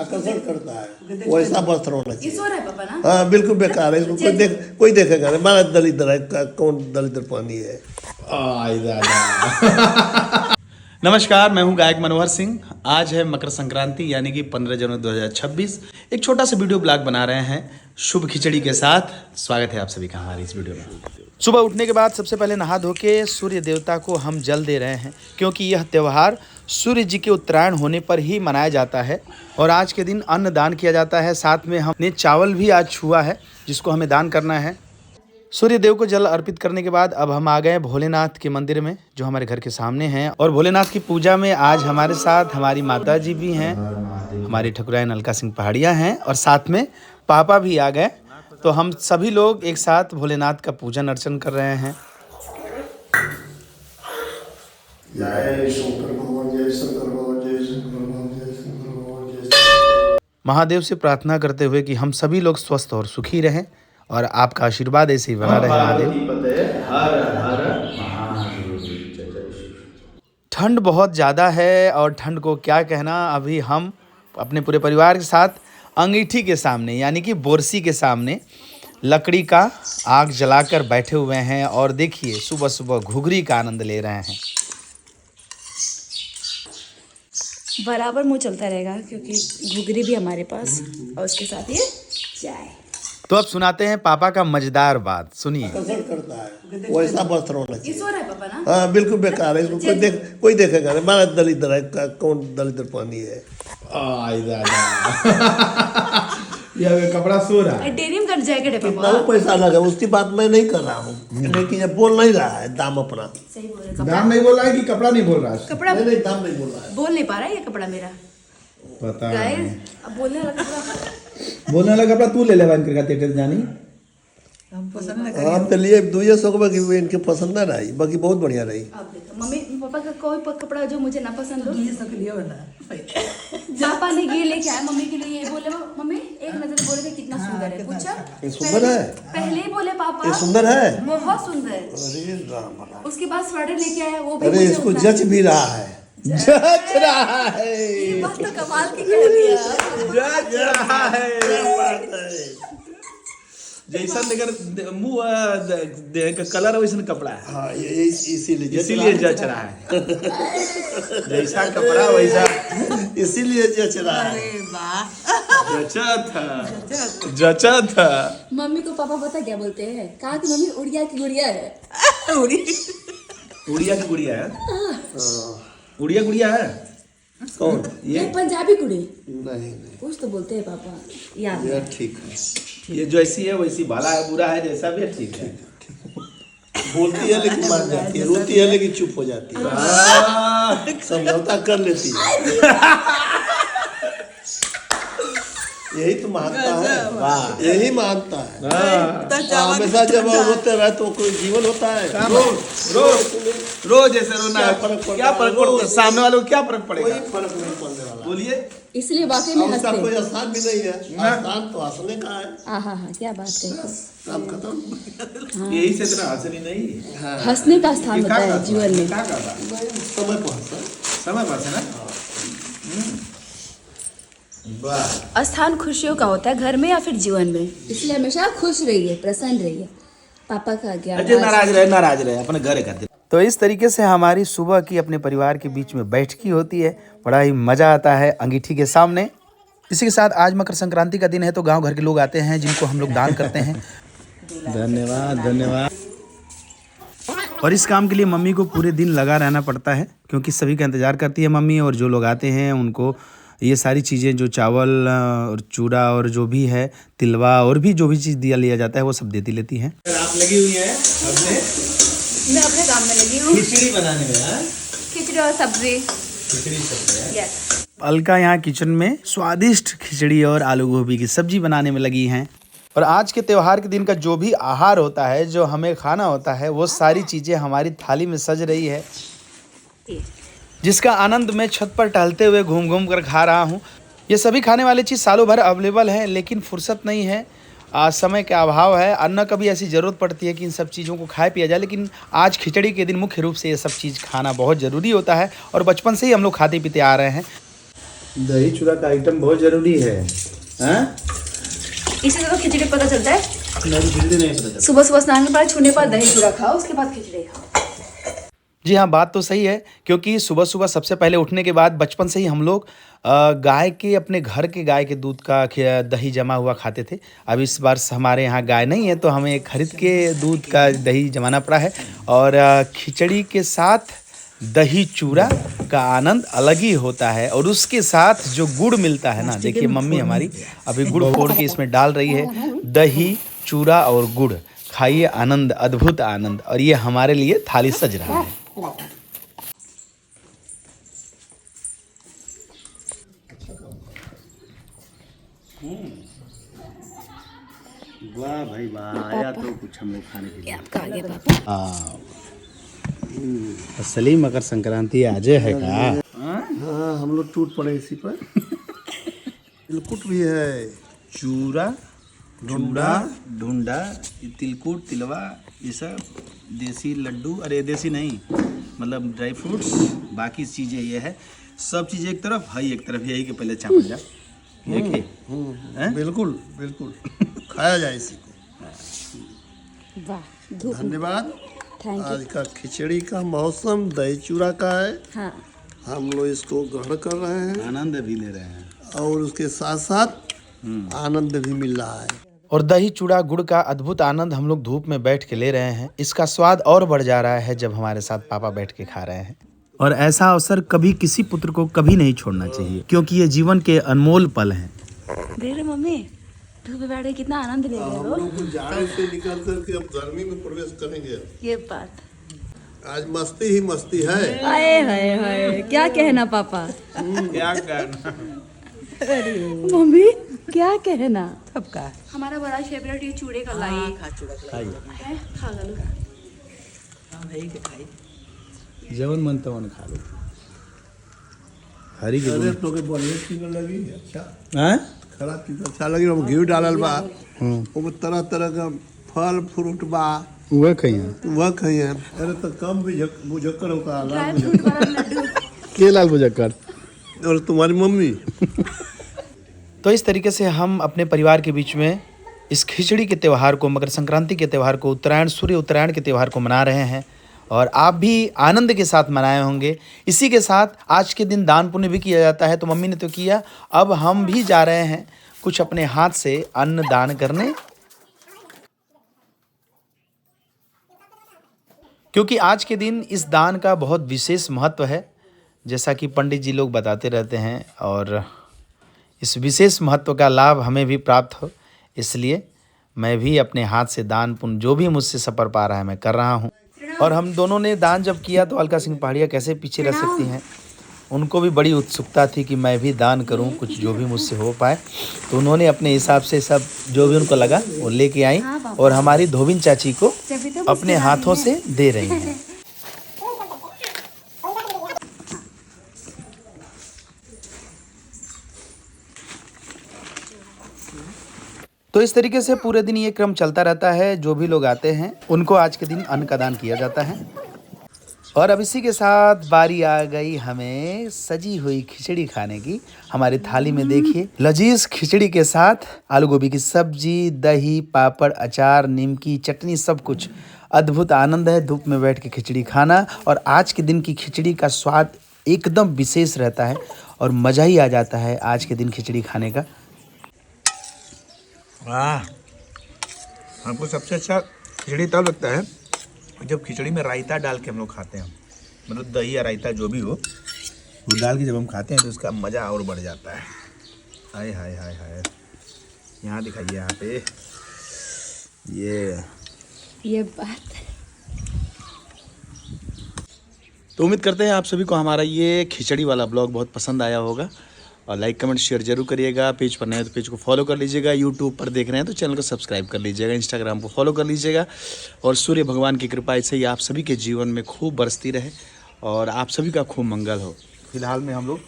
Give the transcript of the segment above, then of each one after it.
आकर्षण करता है, वैसा वस्त्र होना चाहिए। सो रहा है पापा ना? हाँ बिल्कुल बेकार है, इसको कोई देखेगा नहीं। हमारा दलिद्र है, कौन दलिद्र पानी है। नमस्कार, मैं हूं गायक मनोहर सिंह। आज है मकर संक्रांति यानी कि 15 जनवरी 2026। एक छोटा सा वीडियो ब्लॉग बना रहे हैं शुभ खिचड़ी के साथ। स्वागत है आप सभी का हमारी इस वीडियो में। सुबह उठने के बाद सबसे पहले नहा धो के सूर्य देवता को हम जल दे रहे हैं, क्योंकि यह त्यौहार सूर्य जी के उत्तरायण होने पर ही मनाया जाता है और आज के दिन अन्न दान किया जाता है। साथ में हमने चावल भी आज छुआ है जिसको हमें दान करना है। सूर्य देव को जल अर्पित करने के बाद अब हम आ गए भोलेनाथ के मंदिर में जो हमारे घर के सामने हैं। और भोलेनाथ की पूजा में आज हमारे साथ हमारी माता जी भी हैं, हमारी ठकुराइन अलका सिंह पहाड़िया हैं और साथ में पापा भी आ गए। तो हम सभी लोग एक साथ भोलेनाथ का पूजन अर्चन कर रहे हैं। महादेव से प्रार्थना करते हुए कि हम सभी लोग स्वस्थ और सुखी रहें और आपका आशीर्वाद ऐसे ही बना रहे महादेव। ठंड बहुत ज़्यादा है और ठंड को क्या कहना, अभी हम अपने पूरे परिवार के साथ अंगीठी के सामने यानी कि बोरसी के सामने लकड़ी का आग जलाकर बैठे हुए हैं और देखिए सुबह सुबह घुघरी का आनंद ले रहे हैं। बराबर मुंह चलता रहेगा क्योंकि घुघरी भी हमारे पास और उसके साथ ये चाय। तो अब सुनाते हैं पापा का मजेदार बात, सुनिए। आकर्षण करता है, वैसा वस्त्र होना चाहिए। सो रहा है पापा ना? हाँ बिल्कुल बेकार है, इसको कोई देखेगा नहीं। हमारा दलिद्र है, कौन दलिद्र पानी है। यह कपड़ा सो रहा है। डेनिम कट जाएगा कितना पापा। पैसा लगा उसकी बात मैं नहीं कर रहा हूँ, लेकिन ये बोल नहीं रहा है दाम अपना। सही बोल रहे, दाम नहीं बोल रहा है कि कपड़ा नहीं बोल रहा है? कपड़ा नहीं दाम नहीं बोल रहा है। बोल नहीं पा रहा है ये कपड़ा मेरा। पता गाइस अब बोलने लगा कपड़ा। बोलने वाला कपड़ा तू ले ले बन करके थिएटर जानी। हम तो लिए 200 के, इनके पसंद ना रही, बाकी बहुत बढ़िया रही। अब देखो मम्मी पापा का कोई कपड़ा जो मुझे ना पसंद हो पापा ने ये लेके आया मम्मी के लिए। ये बोले मम्मी एक नजर बोले थे कितना सुंदर है। पूछा ये सुंदर है, पहले ही बोले पापा ये सुंदर है, बहुत सुंदर। अरे राम राम। उसके बाद स्वेटर लेके आया वो भी अरे मुझे इसको उतना- जच भी रहा है, जच रहा है, ये बात तो कमाल की कह दिया। जच रहा है। क्या बात है। जैसा लेकर मुंह का कलर वैसा कपड़ा है। हाँ ये इसीलिए जच रहा है। जैसा कपड़ा वैसा इसीलिए जच रहा है। जचा था। मम्मी को पापा पता क्या बोलते हैं? कहा कि मम्मी उड़िया की गुड़िया है। उड़िया की गुड़िया है। उड़िया गुड़िया है। कौन ये पंजाबी कुड़ी नहीं कुछ तो बोलते हैं पापा याद ये है। ठीक है, ये जैसी है वैसी, भला है बुरा है जैसा भी है, ठीक है। बोलती है लेकिन मान जाती है, रोती है लेकिन चुप हो जाती है, समझौता कर लेती है। यही तो मानता है, वाह यही मानता है। हमेशा जब रोते रहे तो कोई जीवन होता है। रोज ऐसे रोना है, क्या फर्क पड़ता है? सामने वालों को क्या फर्क कोई पड़ेगा? फर्क नहीं पड़ने वाला। बोलिए। इसलिए वाकई में और उसका हंसते कोई हैं। आसान भी नहीं है, आसान तो हंसने का है। हाँ क्या बात कही। काम खत्म। यही से इतना हंसनी नहीं। हंसने का स्थान होता है जीवन में। क्या कर रहा? समय पर हंसा। समय पास है ना। वाह। स्थान खुशियों का होता है घर में या फिर जीवन में, इसलिए हमेशा खुश रहिए, प्रसन्न रहिए। पापा का ज्ञान अजय नाराज रहे अपने घर कर दे। तो इस तरीके से हमारी सुबह की अपने परिवार के बीच में बैठकी होती है। बड़ा ही मज़ा आता है अंगीठी के सामने। इसी के साथ आज मकर संक्रांति का दिन है तो गांव घर के लोग आते हैं जिनको हम लोग दान करते हैं। धन्यवाद। और इस काम के लिए मम्मी को पूरे दिन लगा रहना पड़ता है क्योंकि सभी का इंतज़ार करती है मम्मी। और जो लोग आते हैं उनको ये सारी चीज़ें जो चावल और चूड़ा और जो भी है तिलवा और भी जो भी चीज़ दिया लिया जाता है वो सब देती लेती हैं। आप लगी हुई हैं अपने? मैं अपने काम में लगी हूँ, खिचड़ी बनाने में। हाँ? खिचड़ी और सब्जी। खिचड़ी सब्जी है। यस। अलका यहाँ किचन में स्वादिष्ट खिचड़ी और आलू गोभी की सब्जी बनाने में लगी हैं। और आज के त्यौहार के दिन का जो भी आहार होता है, जो हमें खाना होता है, वो सारी चीज़ें हमारी थाली में सज रही है, जिसका आनंद मैं छत पर टहलते हुए घूम घूम कर खा रहा हूँ। ये सभी खाने वाली चीज़ सालों भर अवेलेबल है लेकिन फुर्सत नहीं है, समय का अभाव है। अन्य कभी ऐसी ज़रूरत पड़ती है कि इन सब चीज़ों को खाए पिया जाए, लेकिन आज खिचड़ी के दिन मुख्य रूप से ये सब चीज़ खाना बहुत ज़रूरी होता है और बचपन से ही हम लोग खाते पीते आ रहे हैं। दही चूड़ा का आइटम बहुत जरूरी है। हाँ? इसी से तो खिचड़ी पता चलता है। नहीं, खिचड़ी नहीं पता चलता। सुबह सुबह स्नान के बाद छूने पर दही चूड़ा खाओ, उसके बाद खिचड़ी खाओ। जी हाँ, बात तो सही है, क्योंकि सुबह सुबह सबसे पहले उठने के बाद बचपन से ही हम लोग गाय के, अपने घर के गाय के दूध का दही जमा हुआ खाते थे। अब इस बार हमारे यहाँ गाय नहीं है, तो हमें खरीद के दूध का दही जमाना पड़ा है। और खिचड़ी के साथ दही चूड़ा का आनंद अलग ही होता है। और उसके साथ जो गुड़ मिलता है ना, देखिए मम्मी हमारी अभी गुड़ फोड़ के इसमें डाल रही है। दही चूड़ा और गुड़, खाइए, आनंद, अद्भुत आनंद। और ये हमारे लिए थाली सज रहा है। वाह भाई वाह, आया तो कुछ हम लोग खाने के लिए। आपका आगे पापा। असली मकर संक्रांति आज है का? हाँ, हम लोग टूट पड़े इसी पर। तिलकुट भी है, चूड़ा, ढूंढा, ढूंढा, तिलकुट, तिलवा, ये सब देसी लड्डू। अरे देसी नहीं, मतलब ड्राई फ्रूट्स, बाकी चीजें ये है। सब चीज़ एक तरफ, हई एक तरफ, यही के पहले चापल जा। देखिए, बिल्कुल बिल्कुल खाया जाए इसी को। वाह, धूप। धन्यवाद। Thank you. आज का खिचड़ी का मौसम दही चूड़ा का है। हाँ, हम लोग इसको ग्रहण कर रहे हैं आनंद भी ले रहे हैं। और उसके साथ साथ आनंद भी मिल रहा है। और दही चूड़ा गुड़ का अद्भुत आनंद हम लोग धूप में बैठ के ले रहे हैं। इसका स्वाद और बढ़ जा रहा है जब हमारे साथ पापा बैठ के खा रहे हैं। और ऐसा अवसर कभी किसी पुत्र को कभी नहीं छोड़ना चाहिए, क्योंकि ये जीवन के अनमोल पल हैं। देख रहे मम्मी, धूप में बैठ के कितना आनंद ले रहे हो। हम लोग जाड़े से निकल करके अब गर्मी में प्रवेश करेंगे। ये बात, आज मस्ती ही मस्ती है। हाय हाय हाय, क्या कहना पापा। क्या कहना मम्मी, क्या कहना। सबका हमारा बड़ा फेवरेट ये चूड़े का लाई है, खा लो। जवन मन तवन खा लो। हरी के अरे तो के बढ़िया चीज लगी, अच्छा हैं? खराब चीज अच्छा लगी। हम घी डालल बा, वो तरह तरह का फल फ्रूट बा, वह खइया। वह खाइए। अरे तो कम भी बुझक्कर होगा ड्राई फ्रूट वाला लड्डू। के लाल बुझक्कर और तुम्हारी मम्मी। तो इस तरीके से हम अपने परिवार के बीच में इस खिचड़ी के त्यौहार को, मकर संक्रांति के त्यौहार को, उत्तरायण, सूर्य उत्तरायण के त्यौहार को मना रहे हैं। और आप भी आनंद के साथ मनाए होंगे। इसी के साथ आज के दिन दान पुण्य भी किया जाता है, तो मम्मी ने तो किया, अब हम भी जा रहे हैं कुछ अपने हाथ से अन्न दान करने, क्योंकि आज के दिन इस दान का बहुत विशेष महत्व है, जैसा कि पंडित जी लोग बताते रहते हैं। और इस विशेष महत्व का लाभ हमें भी प्राप्त हो, इसलिए मैं भी अपने हाथ से दान पुण्य जो भी मुझसे सपर पा रहा है मैं कर रहा हूँ। और हम दोनों ने दान जब किया तो अलका सिंह पहाड़िया कैसे पीछे रह सकती हैं, उनको भी बड़ी उत्सुकता थी कि मैं भी दान करूं कुछ जो भी मुझसे हो पाए। तो उन्होंने अपने हिसाब से सब जो भी उनको लगा वो लेके आई और हमारी धोबिन चाची को अपने हाथों से दे रही हैं। तो इस तरीके से पूरे दिन ये क्रम चलता रहता है। जो भी लोग आते हैं उनको आज के दिन अन्न का दान किया जाता है। और अब इसी के साथ बारी आ गई हमें सजी हुई खिचड़ी खाने की। हमारी थाली में देखिए लजीज खिचड़ी के साथ आलू गोभी की सब्जी, दही, पापड़, अचार, नीम की चटनी, सब कुछ। अद्भुत आनंद है धूप में बैठ के खिचड़ी खाना। और आज के दिन की खिचड़ी का स्वाद एकदम विशेष रहता है और मज़ा ही आ जाता है आज के दिन खिचड़ी खाने का। वाह, हमको सबसे अच्छा खिचड़ी तब लगता है जब खिचड़ी में रायता डाल के हम लोग खाते हैं। मतलब दही या रायता जो भी हो वो डाल के जब हम खाते हैं तो उसका मज़ा और बढ़ जाता है। हाय हाय हाय हाय, यहाँ दिखाइए, यहाँ पे ये बात। तो उम्मीद करते हैं आप सभी को हमारा ये खिचड़ी वाला ब्लॉग बहुत पसंद आया होगा। और लाइक कमेंट शेयर जरूर करिएगा। पेज पर नए हैं तो पेज को फॉलो कर लीजिएगा। यूट्यूब पर देख रहे हैं तो चैनल को सब्सक्राइब कर लीजिएगा। इंस्टाग्राम को फॉलो कर लीजिएगा। और सूर्य भगवान की कृपा ऐसे ही आप सभी के जीवन में खूब बरसती रहे और आप सभी का खूब मंगल हो। फिलहाल में हम लोग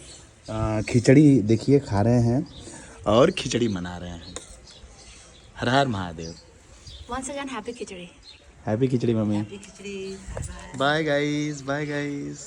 खिचड़ी देखिए खा रहे हैं और खिचड़ी मना रहे हैं। हर हर Mahadev. Once again, happy Khichdi. Happy Khichdi mummy. Happy Khichdi. Bye guys, bye guys.